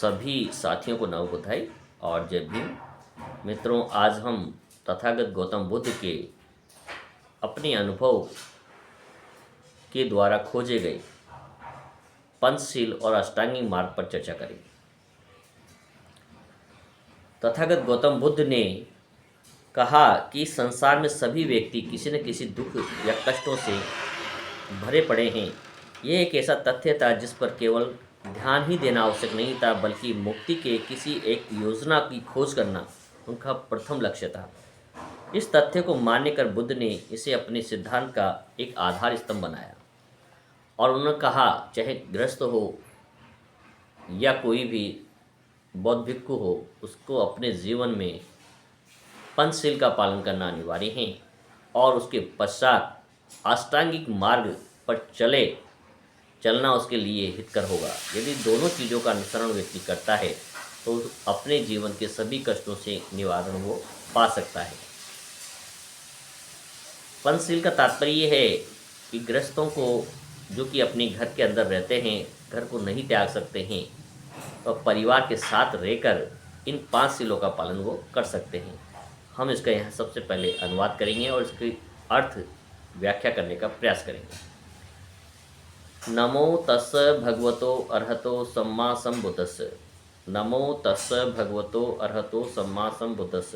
सभी साथियों को नव बधाई और जय भीम। मित्रों, आज हम तथागत गौतम बुद्ध के अपने अनुभव के द्वारा खोजे गए पंचशील और अष्टांगिक मार्ग पर चर्चा करेंगे। तथागत गौतम बुद्ध ने कहा कि संसार में सभी व्यक्ति किसी न किसी दुख या कष्टों से भरे पड़े हैं। यह एक ऐसा तथ्य था जिस पर केवल ध्यान ही देना आवश्यक नहीं था, बल्कि मुक्ति के किसी एक योजना की खोज करना उनका प्रथम लक्ष्य था। इस तथ्य को मानने कर बुद्ध ने इसे अपने सिद्धांत का एक आधार स्तंभ बनाया और उन्होंने कहा, चाहे गृहस्थ हो या कोई भी बौद्ध भिक्खु हो, उसको अपने जीवन में पंचशील का पालन करना अनिवार्य है और उसके पश्चात अष्टांगिक मार्ग पर चलना उसके लिए हितकर होगा। यदि दोनों चीज़ों का अनुसरण व्यक्ति करता है तो अपने जीवन के सभी कष्टों से निवारण वो पा सकता है। पंचशील का तात्पर्य ये है कि गृहस्थों को, जो कि अपने घर के अंदर रहते हैं, घर को नहीं त्याग सकते हैं, तो परिवार के साथ रहकर इन 5 शीलों का पालन वो कर सकते हैं। हम इसका यहाँ सबसे पहले अनुवाद करेंगे और इसके अर्थ व्याख्या करने का प्रयास करेंगे। नमो तस्स भगवतो अरहतो सम्मा सम्बुद्धस्स। नमो तस्स भगवतो अरहतो सम्मा सम्बुद्धस्स।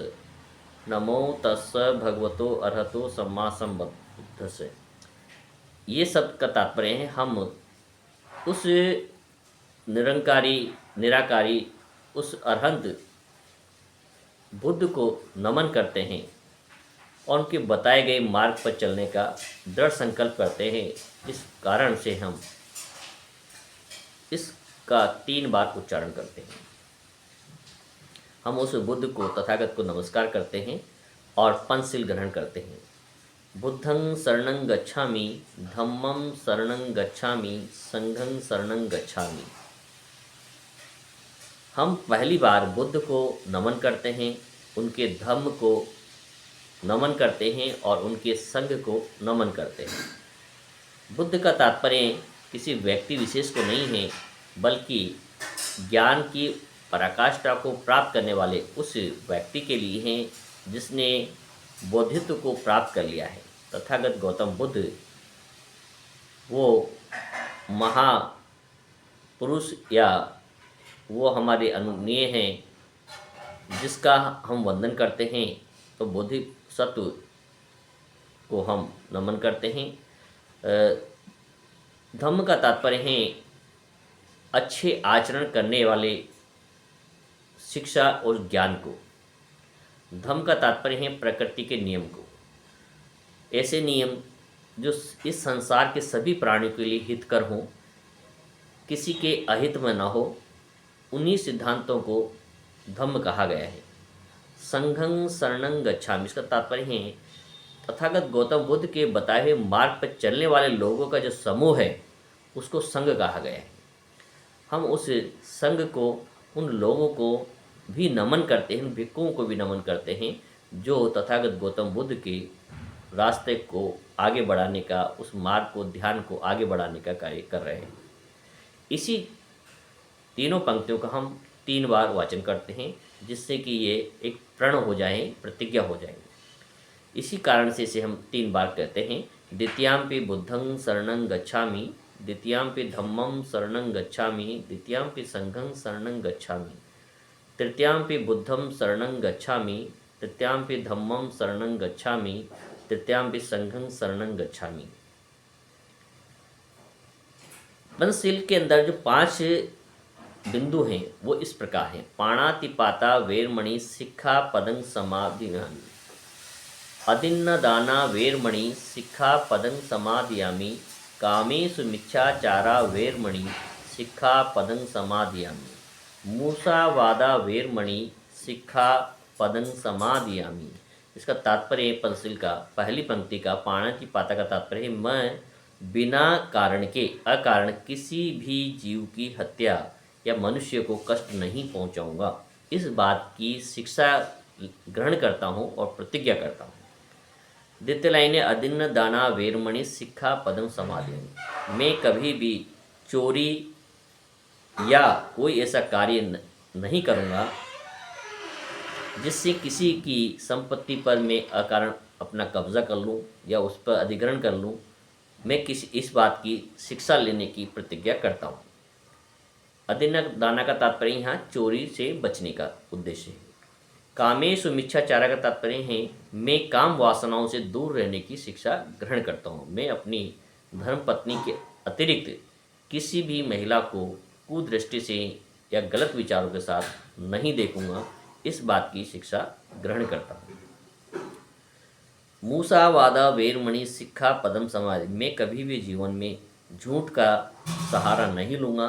नमो तस्स भगवतो अरहतो सम्मा सम्बुद्धस्स। ये शब्द का तात्पर्य है, हम उस निराकारी उस अरहंत बुद्ध को नमन करते हैं और उनके बताए गए मार्ग पर चलने का दृढ़ संकल्प करते हैं। इस कारण से हम इसका 3 बार उच्चारण करते हैं। हम उस बुद्ध को, तथागत को नमस्कार करते हैं और पंचशील ग्रहण करते हैं। बुद्धं शरणं गच्छामि, धम्मं शरणं गच्छामि, संघं शरणं गच्छामि। हम पहली बार बुद्ध को नमन करते हैं, उनके धम्म को नमन करते हैं और उनके संघ को नमन करते हैं। बुद्ध का तात्पर्य किसी व्यक्ति विशेष को नहीं है, बल्कि ज्ञान की पराकाष्ठा को प्राप्त करने वाले उस व्यक्ति के लिए हैं जिसने बौद्धित्व को प्राप्त कर लिया है। तथागत गौतम बुद्ध वो महापुरुष या वो हमारे अनुनीय हैं जिसका हम वंदन करते हैं, तो बोधिसत्व को हम नमन करते हैं। धम्म का तात्पर्य है अच्छे आचरण करने वाले शिक्षा और ज्ञान को। धम्म का तात्पर्य है प्रकृति के नियम को, ऐसे नियम जो इस संसार के सभी प्राणियों के लिए हितकर हों, किसी के अहित में न हो, उन्हीं सिद्धांतों को धम्म कहा गया है। संघं शरणं गच्छामि, इसका तात्पर्य है तथागत गौतम बुद्ध के बताए हुए मार्ग पर चलने वाले लोगों का जो समूह है उसको संघ कहा गया है। हम उस संघ को, उन लोगों को भी नमन करते हैं, भिक्खुओं को भी नमन करते हैं जो तथागत गौतम बुद्ध के रास्ते को आगे बढ़ाने का, उस मार्ग को, ध्यान को आगे बढ़ाने का कार्य कर रहे हैं। इसी तीनों पंक्तियों का हम 3 बार वाचन करते हैं जिससे कि ये एक प्रण हो जाए, प्रतिज्ञा हो जाए। इसी कारण से इसे हम 3 बार कहते हैं। द्वितीयाम्पि बुद्धं शरणं गच्छामि, द्वितीयाम्पि धम्मं शरणं गच्छामि, द्वितीयाम्पि संघं शरणं गच्छामि, तृतीयाम्पि बुद्धं शरणं गच्छामि, तृतीयाम्पि धम्मं शरणं गच्छामि, तृतीयाम्पि संघं शरणं गच्छामि। पंचशील के अंदर जो 5 बिंदु हैं वो इस प्रकार हैं। पाणातिपाता वेरमणि शिक्षा पदं समाधियामि। अदिन्नदाना वेरमणि शिक्षा पदं समाधियामि। कामेषु मिच्छाचारा वेरमणि शिक्षा पदं समाधियामि। मूसावादा वेरमणि शिक्षा पदं समाधियामि। इसका तात्पर्य पंचशील का पहली पंक्ति का पाणातिपाता का तात्पर्य है, मैं बिना कारण के, अकारण किसी भी जीव की हत्या या मनुष्य को कष्ट नहीं पहुंचाऊंगा। इस बात की शिक्षा ग्रहण करता हूं और प्रतिज्ञा करता हूं। द्वितीय लाइन है, अदिन्न दाना वेरमणि शिक्षा पदम समाधि। मैं कभी भी चोरी या कोई ऐसा कार्य नहीं करूँगा जिससे किसी की संपत्ति पर मैं अकारण अपना कब्जा कर लूँ या उस पर अधिग्रहण कर लूँ। मैं किसी इस बात की शिक्षा लेने की प्रतिज्ञा करता हूँ। अधिदाना का तात्पर्य यहाँ चोरी से बचने का उद्देश्य है। कामेषु मिच्छाचारा का तात्पर्य है मैं काम वासनाओं से दूर रहने की शिक्षा ग्रहण करता हूँ। मैं अपनी धर्म पत्नी के अतिरिक्त किसी भी महिला को कुदृष्टि से या गलत विचारों के साथ नहीं देखूंगा, इस बात की शिक्षा ग्रहण करता हूँ। मूसा वादा वेरमणि सिक्खा पदम समाधि, मैं कभी भी जीवन में झूठ का सहारा नहीं लूँगा,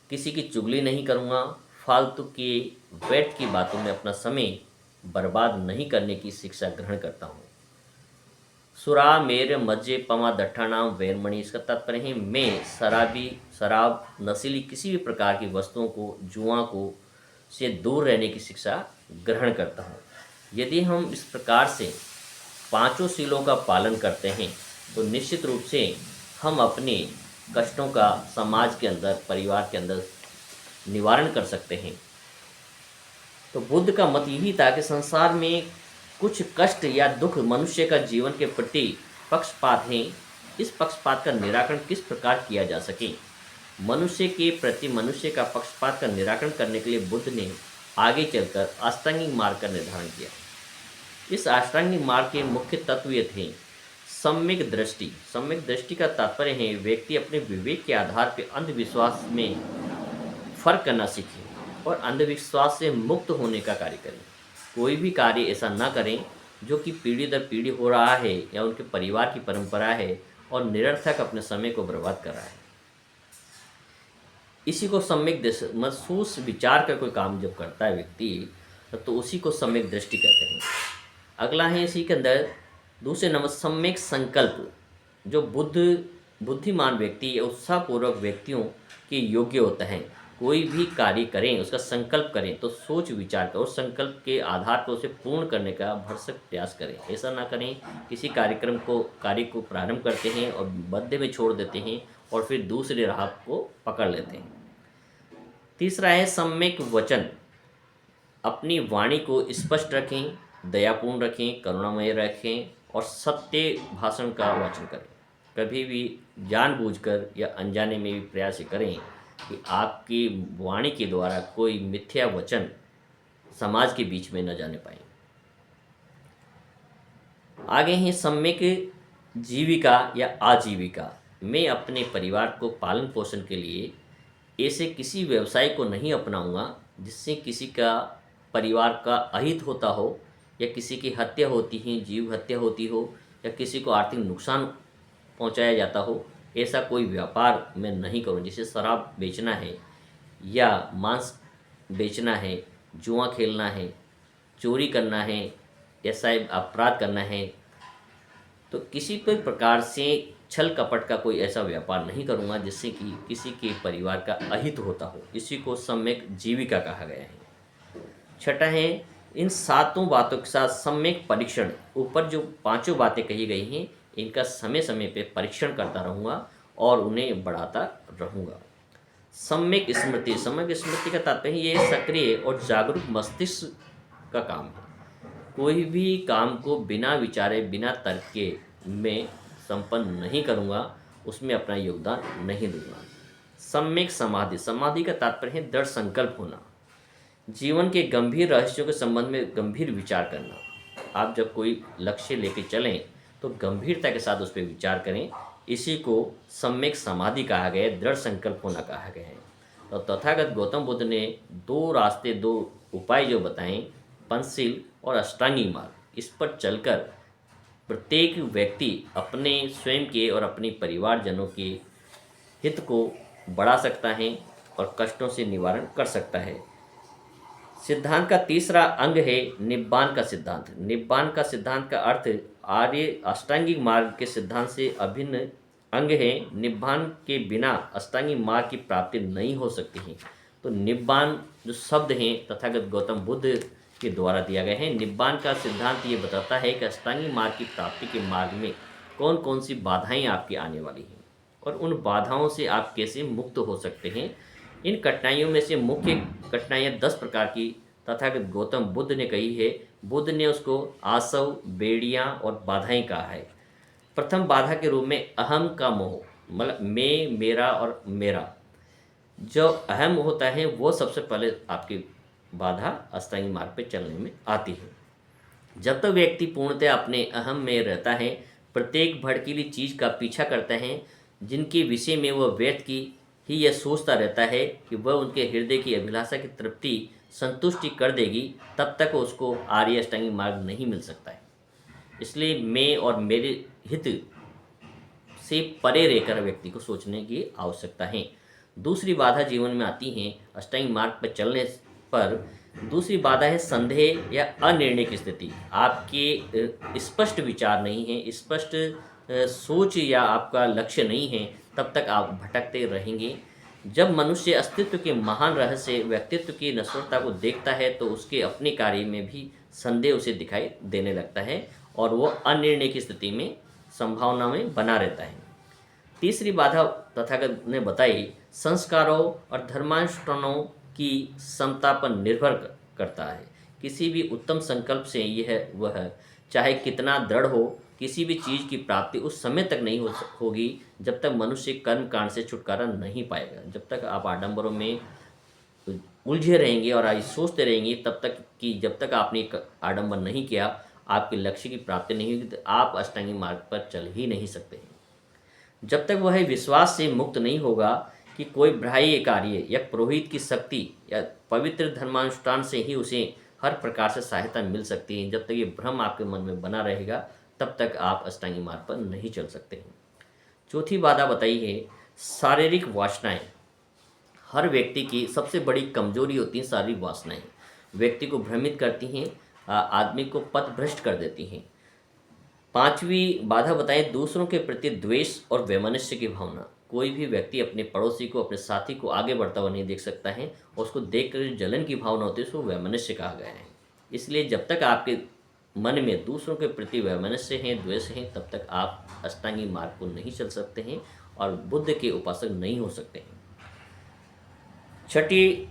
किसी की चुगली नहीं करूँगा, फालतू के व्यर्थ की बातों में अपना समय बर्बाद नहीं करने की शिक्षा ग्रहण करता हूँ। सुरा मेर मज्जे पमा दट्ठानाम वेरमणि, इसका तात्पर्य है मैं शराब नशीली किसी भी प्रकार की वस्तुओं को जुआ को से दूर रहने की शिक्षा ग्रहण करता हूँ। यदि हम इस प्रकार से पांचों सीलों का पालन करते हैं तो निश्चित रूप से हम अपने कष्टों का समाज के अंदर, परिवार के अंदर निवारण कर सकते हैं। तो बुद्ध का मत यही था कि संसार में कुछ कष्ट या दुख मनुष्य का जीवन के प्रति पक्षपात हैं। इस पक्षपात का निराकरण किस प्रकार किया जा सके। मनुष्य के प्रति मनुष्य का पक्षपात का निराकरण करने के लिए बुद्ध ने आगे चलकर अष्टांगिक मार्ग का निर्धारण किया। इस अष्टांगिक मार्ग के मुख्य तत्व ये थे। सम्यक दृष्टि। सम्यक दृष्टि का तात्पर्य है व्यक्ति अपने विवेक के आधार पर अंधविश्वास में फर्क करना सीखे और अंधविश्वास से मुक्त होने का कार्य करें। कोई भी कार्य ऐसा ना करें जो कि पीढ़ी दर पीढ़ी हो रहा है या उनके परिवार की परंपरा है और निरर्थक अपने समय को बर्बाद कर रहा है। इसी को सम्यक दृष्टि, महसूस विचार का कोई काम जब करता है व्यक्ति तो उसी को सम्यक दृष्टि कहते हैं। अगला है इसी के अंदर दूसरे नंबर सम्यक संकल्प। जो बुद्धिमान व्यक्ति या उत्साहपूर्वक व्यक्तियों के योग्य होता है। कोई भी कार्य करें, उसका संकल्प करें तो सोच विचार करें और संकल्प के आधार पर उसे पूर्ण करने का भरसक प्रयास करें। ऐसा ना करें किसी कार्य को प्रारंभ करते हैं और मध्य में छोड़ देते हैं और फिर दूसरे राह को पकड़ लेते हैं। तीसरा है सम्यक वचन। अपनी वाणी को स्पष्ट रखें, दयापूर्ण रखें, करुणामय रखें और सत्य भाषण का वाचन करें। कभी भी जानबूझकर या अनजाने में भी प्रयास करें कि आपकी वाणी के द्वारा कोई मिथ्या वचन समाज के बीच में न जाने पाए। आगे हैं सम्यक जीविका या आजीविका। मैं अपने परिवार को पालन पोषण के लिए ऐसे किसी व्यवसाय को नहीं अपनाऊंगा जिससे किसी का परिवार का अहित होता हो या किसी की हत्या होती है, जीव हत्या होती हो या किसी को आर्थिक नुकसान पहुंचाया जाता हो। ऐसा कोई व्यापार मैं नहीं करूं। जैसे शराब बेचना है या मांस बेचना है, जुआ खेलना है, चोरी करना है, ऐसा अपराध करना है, तो किसी भी प्रकार से छल कपट का कोई ऐसा व्यापार नहीं करूंगा जिससे कि किसी के परिवार का अहित होता हो। इसी को सम्यक जीविका कहा गया है। छठा है इन सातों बातों के साथ सम्यक परीक्षण। ऊपर जो पांचों बातें कही गई हैं इनका समय समय पे परीक्षण करता रहूँगा और उन्हें बढ़ाता रहूँगा। सम्यक स्मृति। सम्यक स्मृति का तात्पर्य ये सक्रिय और जागरूक मस्तिष्क का काम है। कोई भी काम को बिना विचारे बिना तर्क के मैं संपन्न नहीं करूँगा, उसमें अपना योगदान नहीं दूंगा। सम्यक समाधि। समाधि का तात्पर्य है दृढ़ संकल्प होना। जीवन के गंभीर रहस्यों के संबंध में गंभीर विचार करना। आप जब कोई लक्ष्य लेके चलें तो गंभीरता के साथ उस पर विचार करें। इसी को सम्यक समाधि कहा गया है, दृढ़ संकल्प होना कहा गया है। तो तथागत गौतम बुद्ध ने दो उपाय जो बताएं, पंचशील और अष्टांगी मार्ग, इस पर चलकर प्रत्येक व्यक्ति अपने स्वयं के और अपने परिवारजनों के हित को बढ़ा सकता है और कष्टों से निवारण कर सकता है। सिद्धांत का तीसरा अंग है निब्बान का सिद्धांत। निब्बान का सिद्धांत का अर्थ आर्य अष्टांगिक मार्ग के सिद्धांत से अभिन्न अंग है। निब्बान के बिना अष्टांगिक मार्ग की प्राप्ति नहीं हो सकती है। तो निब्बान जो शब्द हैं तथागत गौतम बुद्ध के द्वारा दिया गया है। निब्बान का सिद्धांत ये बताता है कि अष्टांगिक मार्ग की प्राप्ति के मार्ग में कौन कौन सी बाधाएं आपकी आने वाली हैं और उन बाधाओं से आप कैसे मुक्त हो सकते हैं। इन कठिनाइयों में से मुख्य कठिनाइयाँ 10 प्रकार की तथागत गौतम बुद्ध ने कही है। बुद्ध ने उसको आसव, बेड़ियाँ और बाधाएं कहा है। प्रथम बाधा के रूप में अहम का मोह, मतलब मैं, मेरा और मेरा। जो अहम होता है वो सबसे पहले आपकी बाधा अष्टांगिक मार्ग पे चलने में आती है। जब तक व्यक्ति पूर्णतः अपने अहम में रहता है, प्रत्येक भड़कीली चीज़ का पीछा करता है जिनके विषय में वह व्यर्थ की ही यह सोचता रहता है कि वह उनके हृदय की अभिलाषा की तृप्ति संतुष्टि कर देगी, तब तक उसको आर्य अष्टांगिक मार्ग नहीं मिल सकता है। इसलिए मैं और मेरे हित से परे रहकर व्यक्ति को सोचने की आवश्यकता है। दूसरी बाधा जीवन में आती है अष्टांगिक मार्ग पर चलने पर। दूसरी बाधा है संदेह या अनिर्णय की स्थिति। आपके स्पष्ट विचार नहीं है, स्पष्ट सोच या आपका लक्ष्य नहीं है, तब तक आप भटकते रहेंगे। जब मनुष्य अस्तित्व के महान रहस्य व्यक्तित्व की नश्वरता को देखता है तो उसके अपने कार्य में भी संदेह उसे दिखाई देने लगता है और वो अनिर्णय की स्थिति में संभावना में बना रहता है। तीसरी बाधा तथागत ने बताई संस्कारों और धर्मानुष्ठानों की समता पर निर्भर करता है। किसी भी उत्तम संकल्प से यह वह चाहे कितना दृढ़ हो, किसी भी चीज़ की प्राप्ति उस समय तक नहीं होगी जब तक मनुष्य कर्म कांड से छुटकारा नहीं पाएगा। जब तक आप आडंबरों में उलझे रहेंगे और आज सोचते रहेंगे तब तक कि जब तक आपने एक आडंबर नहीं किया, आपके लक्ष्य की प्राप्ति नहीं होगी, तो आप अष्टांगिक मार्ग पर चल ही नहीं सकते हैं। जब तक वह विश्वास से मुक्त नहीं होगा कि कोई बाह्य कार्य या पुरोहित की शक्ति या पवित्र धर्मानुष्ठान से ही उसे हर प्रकार से सहायता मिल सकती है, जब तक ये भ्रम आपके मन में बना रहेगा तब तक आप अष्टांगिक मार्ग पर नहीं चल सकते हैं। चौथी बाधा बताई है शारीरिक वासनाएं। हर व्यक्ति की सबसे बड़ी कमजोरी होती है शारीरिक वासनाएं। व्यक्ति को भ्रमित करती हैं, आदमी को पथभ्रष्ट कर देती हैं। पांचवी बाधा बताएं दूसरों के प्रति द्वेष और वैमनस्य की भावना। कोई भी व्यक्ति अपने पड़ोसी को, अपने साथी को आगे बढ़ता हुआ नहीं देख सकता है और उसको देखकर जो जलन की भावना होती है उसको वैमनस्य कहा गया है। इसलिए जब तक आपके मन में दूसरों के प्रति वैमनस्य है, द्वेष है, तब तक आप अष्टांगिक मार्ग को नहीं चल सकते हैं और बुद्ध के उपासक नहीं हो सकते हैं। छठी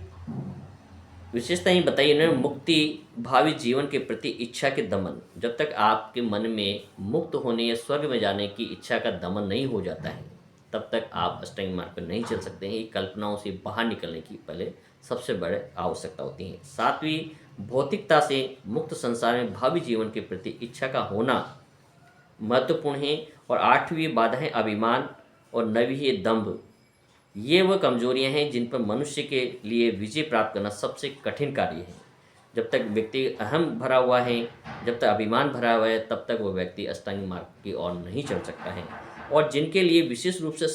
विशेषता ही बताई इन्होंने मुक्ति भावी जीवन के प्रति इच्छा के दमन। जब तक आपके मन में मुक्त होने या स्वर्ग में जाने की इच्छा का दमन नहीं हो जाता है, तब तक आप अष्टांगिक मार्ग पर नहीं चल सकते हैं। ये कल्पनाओं से बाहर निकलने की पहले सबसे बड़ी आवश्यकता होती है। सातवीं भौतिकता से मुक्त संसार में भावी जीवन के प्रति इच्छा का होना महत्वपूर्ण है। और आठवीं बाधा है अभिमान और नवी है दंभ। ये वह कमजोरियां हैं जिन पर मनुष्य के लिए विजय प्राप्त करना सबसे कठिन कार्य है। जब तक व्यक्ति अहम भरा हुआ है, जब तक अभिमान भरा हुआ है, तब तक वह व्यक्ति अष्टांगिक मार्ग की ओर नहीं चल सकता है। और जिनके लिए विशेष रूप से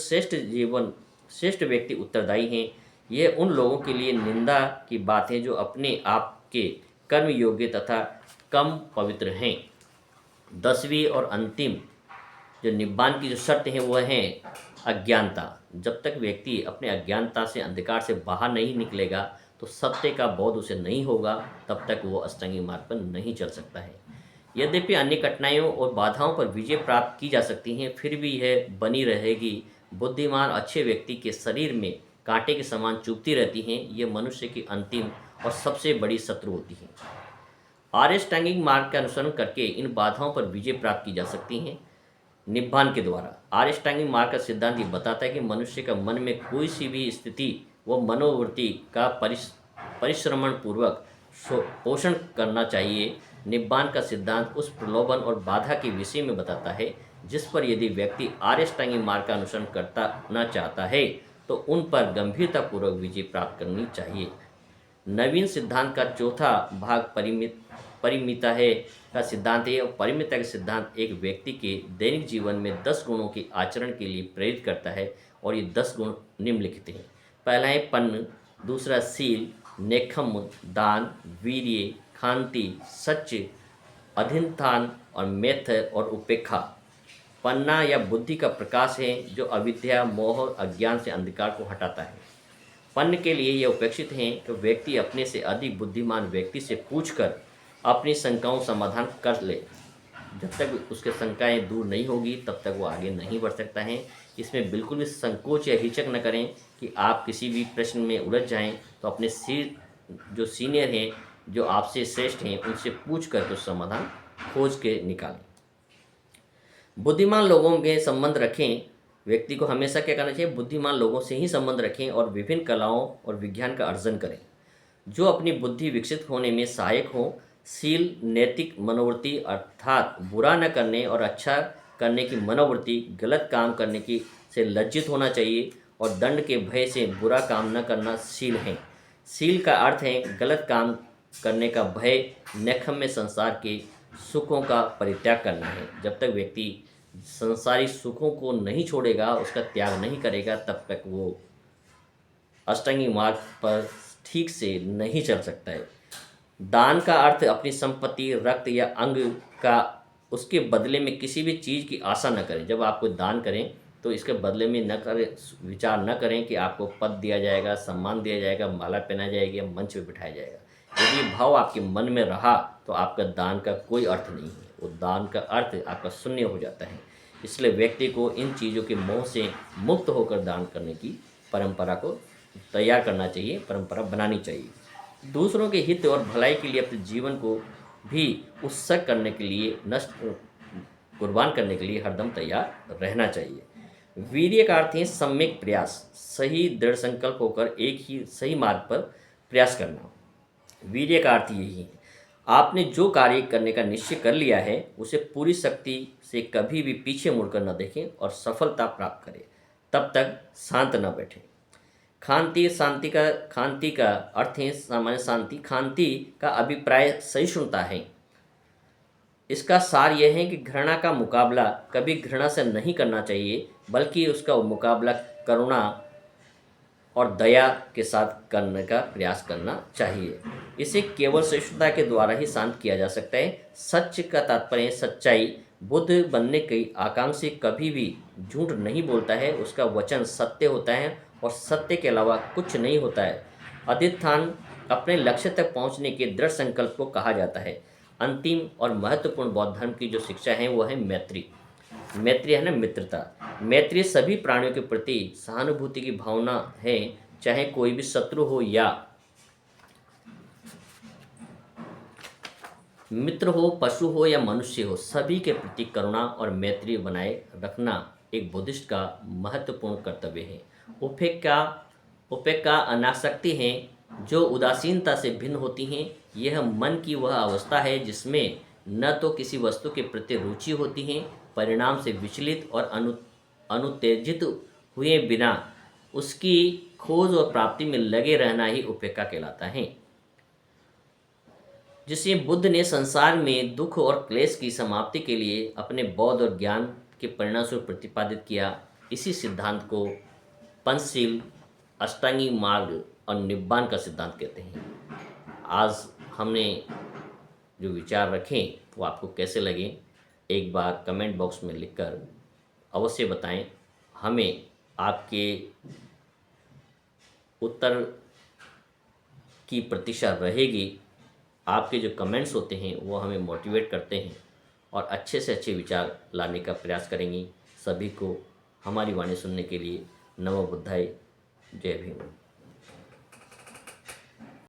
श्रेष्ठ व्यक्ति उत्तरदायी हैं, ये उन लोगों के लिए निंदा की बात है जो अपने आप के कर्म योग्य तथा कम पवित्र हैं। 10वीं और अंतिम जो निब्बान की जो शर्त है वह है अज्ञानता। जब तक व्यक्ति अपने अज्ञानता से, अंधकार से बाहर नहीं निकलेगा, तो सत्य का बोध उसे नहीं होगा, तब तक वो अष्टांगिक मार्ग पर नहीं चल सकता है। यद्यपि अन्य कठिनाइयों और बाधाओं पर विजय प्राप्त की जा सकती हैं, फिर भी यह बनी रहेगी। बुद्धिमान अच्छे व्यक्ति के शरीर में कांटे के समान चुभती रहती हैं। ये मनुष्य की अंतिम और सबसे बड़ी शत्रु होती हैं। आर्य अष्टांगिक मार्ग का अनुसरण करके इन बाधाओं पर विजय प्राप्त की जा सकती हैं निब्बान के द्वारा। आर्य अष्टांगिक मार्ग का सिद्धांत ये बताता है कि मनुष्य का मन में कोई सी भी स्थिति व मनोवृत्ति का परिश्रमण पूर्वक पोषण करना चाहिए। निब्बान का सिद्धांत उस प्रलोभन और बाधा के विषय में बताता है जिस पर यदि व्यक्ति आर्य अष्टांगिक मार्ग का अनुसरण करना चाहता है तो उन पर गंभीरतापूर्वक विजय प्राप्त करनी चाहिए। नवीन सिद्धांत का चौथा भाग परिमिता है का सिद्धांत है। और परिमिता का सिद्धांत एक व्यक्ति के दैनिक जीवन में 10 गुणों के आचरण के लिए प्रेरित करता है और ये 10 गुण निम्नलिखित हैं। पहला है पन्न, दूसरा सील, नेखम, दान, वीर्य, खांति, सच्च, अधिष्ठान और मेथ और उपेक्षा। पन्ना या बुद्धि का प्रकाश है जो अविद्या, मोह, अज्ञान से अंधकार को हटाता है। पन्न के लिए यह उपेक्षित है कि व्यक्ति अपने से अधिक बुद्धिमान व्यक्ति से पूछकर अपनी शंकाओं समाधान कर ले। जब तक उसके शंकाएं दूर नहीं होगी तब तक वो आगे नहीं बढ़ सकता है। इसमें बिल्कुल भी संकोच या हिचक न करें कि आप किसी भी प्रश्न में उलझ जाएं तो अपने जो सीनियर हैं, जो आपसे श्रेष्ठ हैं, उनसे पूछ कर कुछ समाधान खोज के निकालें। बुद्धिमान लोगों के संबंध रखें। व्यक्ति को हमेशा क्या करना चाहिए? बुद्धिमान लोगों से ही संबंध रखें और विभिन्न कलाओं और विज्ञान का अर्जन करें जो अपनी बुद्धि विकसित होने में सहायक हो। शील, नैतिक मनोवृत्ति अर्थात बुरा न करने और अच्छा करने की मनोवृत्ति, गलत काम करने की से लज्जित होना चाहिए और दंड के भय से बुरा काम न करना शील है। शील का अर्थ है गलत काम करने का भय, नैक्ष्य संसार के सुखों का परित्याग करना है। जब तक व्यक्ति संसारी सुखों को नहीं छोड़ेगा, उसका त्याग नहीं करेगा, तब तक वो अष्टांगी मार्ग पर ठीक से नहीं चल सकता है। दान का अर्थ अपनी संपत्ति, रक्त या अंग का उसके बदले में किसी भी चीज़ की आशा न करें। जब आप कोई दान करें तो इसके बदले में न करें, विचार न करें कि आपको पद दिया जाएगा, सम्मान दिया जाएगा, माला पहनाया जाएगी या मंच पे बिठाया जाएगा। यदि भाव आपके मन में रहा तो आपका दान का कोई अर्थ नहीं है, वो दान का अर्थ आपका शून्य हो जाता है। इसलिए व्यक्ति को इन चीज़ों के मोह से मुक्त होकर दान करने की परंपरा को तैयार करना चाहिए, परंपरा बनानी चाहिए। दूसरों के हित और भलाई के लिए अपने जीवन को भी उत्सर्ग करने के लिए, नष्ट कुर्बान करने के लिए हरदम तैयार रहना चाहिए। वीर्य का अर्थ है सम्यक प्रयास, सही दृढ़ संकल्प होकर एक ही सही मार्ग पर प्रयास करना। वीर्य का अर्थ यही है, आपने जो कार्य करने का निश्चय कर लिया है उसे पूरी शक्ति से कभी भी पीछे मुड़कर न देखें और सफलता प्राप्त करें। तब तक शांत न बैठें। खांति का अर्थ है सामान्य शांति। खांति का अभिप्राय सहिष्णुता है। इसका सार यह है कि घृणा का मुकाबला कभी घृणा से नहीं करना चाहिए, बल्कि उसका मुकाबला करुणा और दया के साथ करने का प्रयास करना चाहिए। इसे केवल सहिष्णुता के द्वारा ही शांत किया जा सकता है। सच का तात्पर्य सच्चाई। बुद्ध बनने की आकांक्षी कभी भी झूठ नहीं बोलता है, उसका वचन सत्य होता है और सत्य के अलावा कुछ नहीं होता है। अधिष्ठान अपने लक्ष्य तक पहुंचने के दृढ़ संकल्प को कहा जाता है। अंतिम और महत्वपूर्ण बौद्ध धर्म की जो शिक्षा है वो है मैत्री। मैत्री है ना, मित्रता। मैत्री सभी प्राणियों के प्रति सहानुभूति की भावना है, चाहे कोई भी शत्रु हो या मित्र हो, पशु हो या मनुष्य हो, सभी के प्रति करुणा और मैत्री बनाए रखना एक बुद्धिस्ट का महत्वपूर्ण कर्तव्य है। उपेक्षा अनासक्ति है जो उदासीनता से भिन्न होती हैं। यह मन की वह अवस्था है जिसमें न तो किसी वस्तु के प्रति रुचि होती है, परिणाम से विचलित और अनुत्तेजित हुए बिना उसकी खोज और प्राप्ति में लगे रहना ही उपेक्षा कहलाता है, जिसे बुद्ध ने संसार में दुख और क्लेश की समाप्ति के लिए अपने बौद्ध और ज्ञान के परिणामस्वरूप प्रतिपादित किया। इसी सिद्धांत को पंचशील, अष्टांगी मार्ग और निब्बान का सिद्धांत कहते हैं। आज हमने जो विचार रखे वो आपको कैसे लगे, एक बार कमेंट बॉक्स में लिखकर अवश्य बताएं। हमें आपके उत्तर की प्रतीक्षा रहेगी। आपके जो कमेंट्स होते हैं वो हमें मोटिवेट करते हैं और अच्छे से अच्छे विचार लाने का प्रयास करेंगे। सभी को हमारी वाणी सुनने के लिए नमो बुद्धाय, जय भीम।